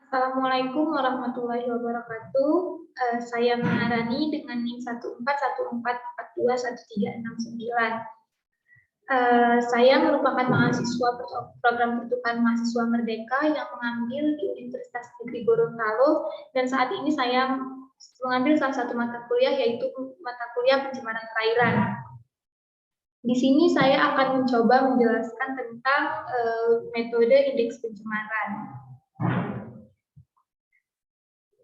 Assalamualaikum warahmatullahi wabarakatuh. Saya Maharani dengan NIM 141442139. Saya merupakan mahasiswa program pertukaran mahasiswa Merdeka yang mengambil di Universitas Negeri Gorontalo, dan saat ini saya mengambil salah satu mata kuliah, yaitu mata kuliah pencemaran perairan. Di sini saya akan mencoba menjelaskan tentang metode indeks pencemaran.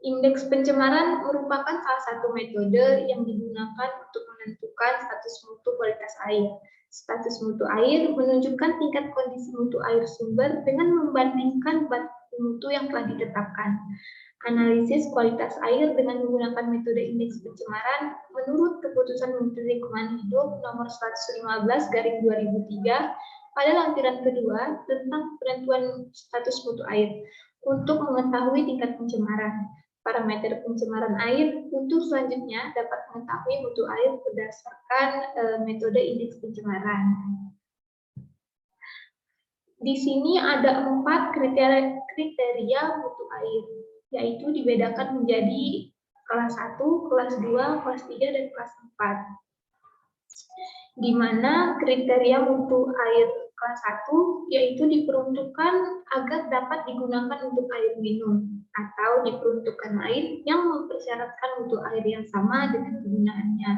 Indeks pencemaran merupakan salah satu metode yang digunakan untuk menentukan status mutu kualitas air. Status mutu air menunjukkan tingkat kondisi mutu air sumber dengan membandingkan baku mutu yang telah ditetapkan. Analisis kualitas air dengan menggunakan metode indeks pencemaran menurut keputusan Menteri Lingkungan Hidup nomor 115/2003 pada lampiran kedua tentang penentuan status mutu air untuk mengetahui tingkat pencemaran. Parameter pencemaran air untuk selanjutnya dapat mengetahui mutu air berdasarkan metode indeks pencemaran. Di sini ada 4 kriteria mutu air, yaitu dibedakan menjadi kelas 1, kelas 2, kelas 3, dan kelas 4. Di mana kriteria mutu air kelas 1 yaitu diperuntukkan agar dapat digunakan untuk air minum, atau diperuntukkan air yang mempersyaratkan mutu air yang sama dengan kegunaannya.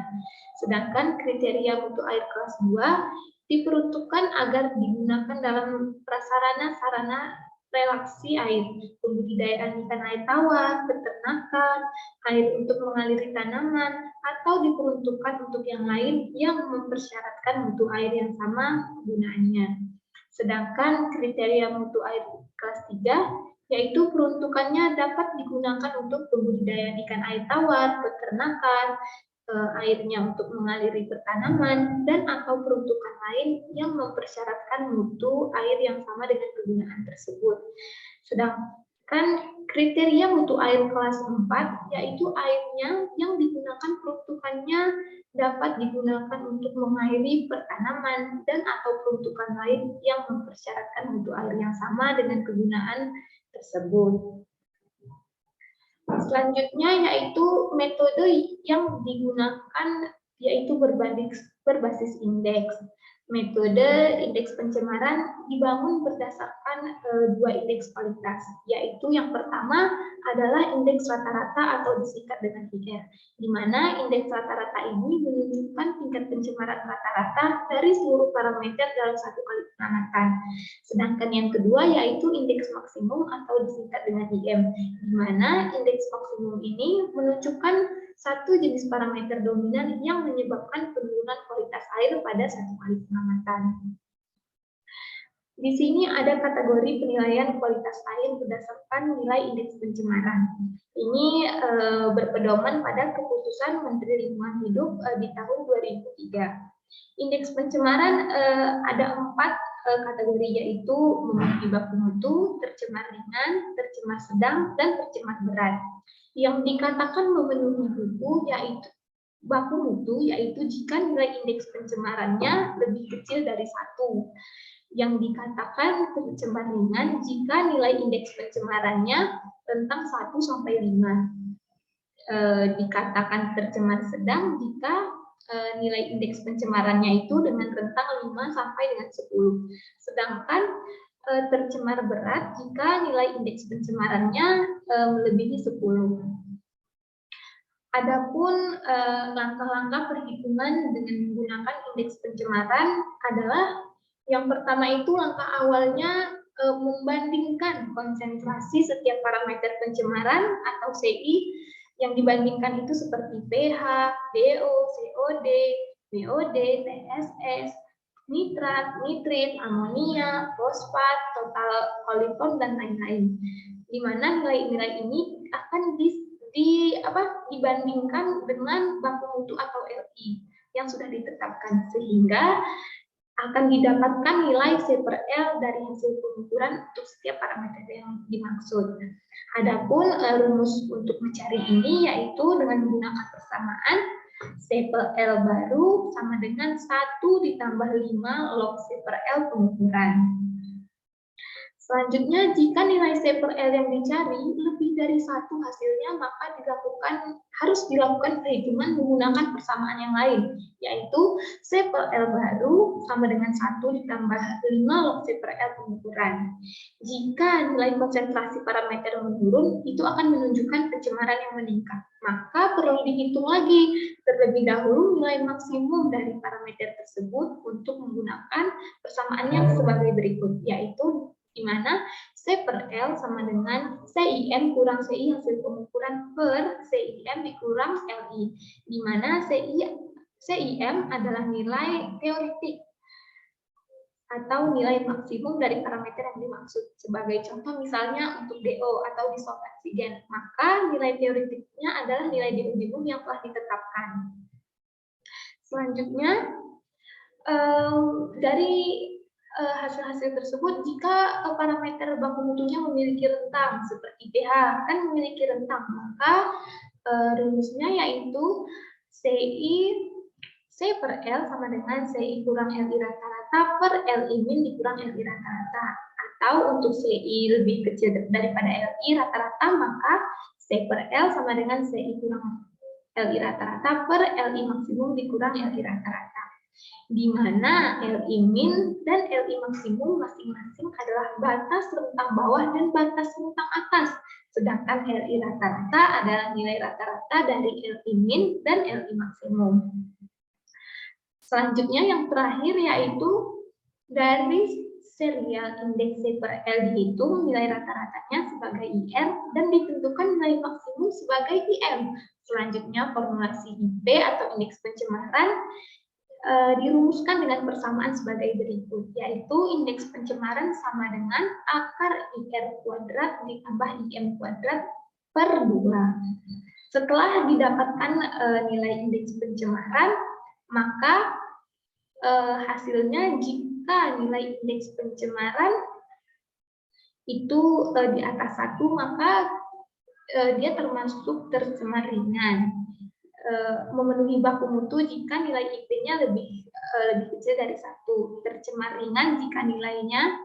Sedangkan kriteria mutu air kelas 2 diperuntukkan agar digunakan dalam prasarana-sarana relaksi air, pembudidayaan ikan air tawar, peternakan, air untuk mengaliri tanaman, atau diperuntukkan untuk yang lain yang mempersyaratkan mutu air yang sama kegunaannya. Sedangkan kriteria mutu air kelas 3 yaitu peruntukannya dapat digunakan untuk pembudidayaan ikan air tawar, peternakan, airnya untuk mengaliri pertanaman, dan atau peruntukan lain yang mempersyaratkan mutu air yang sama dengan kegunaan tersebut. Sedangkan kriteria mutu air kelas 4 yaitu airnya yang digunakan peruntukannya dapat digunakan untuk mengairi pertanaman dan atau peruntukan lain yang mempersyaratkan mutu air yang sama dengan kegunaan tersebut. Selanjutnya yaitu metode yang digunakan yaitu berbasis indeks. Metode indeks pencemaran dibangun berdasarkan 2 indeks kualitas, yaitu yang pertama adalah indeks rata-rata atau disingkat dengan IR, di mana indeks rata-rata ini menunjukkan tingkat pencemaran rata-rata dari seluruh parameter dalam satu kali pengamatan. Sedangkan yang kedua yaitu indeks maksimum atau disingkat dengan IM, di mana indeks maksimum ini menunjukkan satu jenis parameter dominan yang menyebabkan penurunan kualitas air pada satu kali pengamatan. Di sini ada kategori penilaian kualitas air berdasarkan nilai indeks pencemaran. Ini berpedoman pada keputusan Menteri Lingkungan Hidup di tahun 2003. Indeks pencemaran ada 4 kategori, yaitu memenuhi baku mutu, tercemar ringan, tercemar sedang, dan tercemar berat. Yang dikatakan memenuhi baku mutu yaitu jika nilai indeks pencemarannya lebih kecil dari 1. Yang dikatakan tercemar ringan jika nilai indeks pencemarannya rentang 1 sampai 5. Dikatakan tercemar sedang jika nilai indeks pencemarannya itu dengan rentang 5 sampai dengan 10. Sedangkan tercemar berat jika nilai indeks pencemarannya melebihi 10. Adapun langkah-langkah perhitungan dengan menggunakan indeks pencemaran adalah yang pertama itu langkah awalnya membandingkan konsentrasi setiap parameter pencemaran atau CI yang dibandingkan itu seperti pH, DO, COD, BOD, TSS, nitrat, nitrit, amonia, fosfat, total koliform, dan lain-lain. Di mana nilai-nilai ini akan dibandingkan dengan baku mutu atau LI yang sudah ditetapkan, sehingga akan didapatkan nilai C per L dari hasil pengukuran untuk setiap parameter yang dimaksud. Adapun rumus untuk mencari ini yaitu dengan menggunakan persamaan C per L baru sama dengan 1 ditambah 5 log C per L pengukuran. Selanjutnya, jika nilai C per L yang dicari lebih dari satu hasilnya, maka harus dilakukan perhitungan menggunakan persamaan yang lain, yaitu C per L baru sama dengan 1 ditambah 5 log C per L pengukuran. Jika nilai konsentrasi parameter menurun, itu akan menunjukkan pencemaran yang meningkat. Maka perlu dihitung lagi terlebih dahulu nilai maksimum dari parameter tersebut untuk menggunakan persamaan yang sebagai berikut, yaitu di mana C per L sama dengan CIM kurang CI hasil pengukuran per CIM dikurang LI, di mana CIM adalah nilai teoretik atau nilai maksimum dari parameter yang dimaksud. Sebagai contoh misalnya untuk DO atau disolvent oksigen, maka nilai teoretiknya adalah nilai di umum yang telah ditetapkan. Selanjutnya, dari hasil-hasil tersebut, jika parameter baku mutunya memiliki rentang seperti pH kan memiliki rentang, maka rumusnya yaitu C per L sama dengan CI kurang LI rata-rata per LI min dikurang LI rata-rata, atau untuk CI lebih kecil daripada LI rata-rata, maka C per L sama dengan CI kurang LI rata-rata per LI maksimum dikurang LI rata-rata, di mana LI min dan LI maksimum masing-masing adalah batas rentang bawah dan batas rentang atas, sedangkan LI rata-rata adalah nilai rata-rata dari LI min dan LI maksimum. Selanjutnya yang terakhir yaitu dari serial indeks C per L dihitung nilai rata-ratanya sebagai IR dan ditentukan nilai maksimum sebagai IM. Selanjutnya formulasi IP atau indeks pencemaran dirumuskan dengan persamaan sebagai berikut, yaitu indeks pencemaran sama dengan akar IR kuadrat ditambah IM kuadrat per 2. Setelah didapatkan nilai indeks pencemaran, maka hasilnya jika nilai indeks pencemaran itu di atas 1, maka dia termasuk tercemar ringan. Memenuhi baku mutu jika nilai IP-nya lebih kecil dari 1, tercemar ringan jika nilainya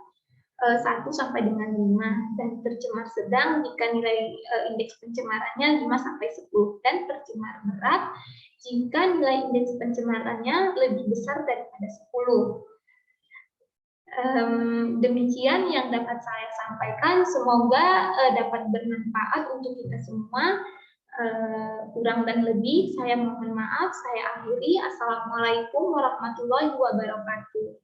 1 sampai dengan 5, dan tercemar sedang jika nilai indeks pencemarannya 5 sampai 10, dan tercemar berat jika nilai indeks pencemarannya lebih besar daripada 10. Demikian yang dapat saya sampaikan, semoga dapat bermanfaat untuk kita semua. Kurang dan lebih saya mohon maaf, saya akhiri. Assalamualaikum warahmatullahi wabarakatuh.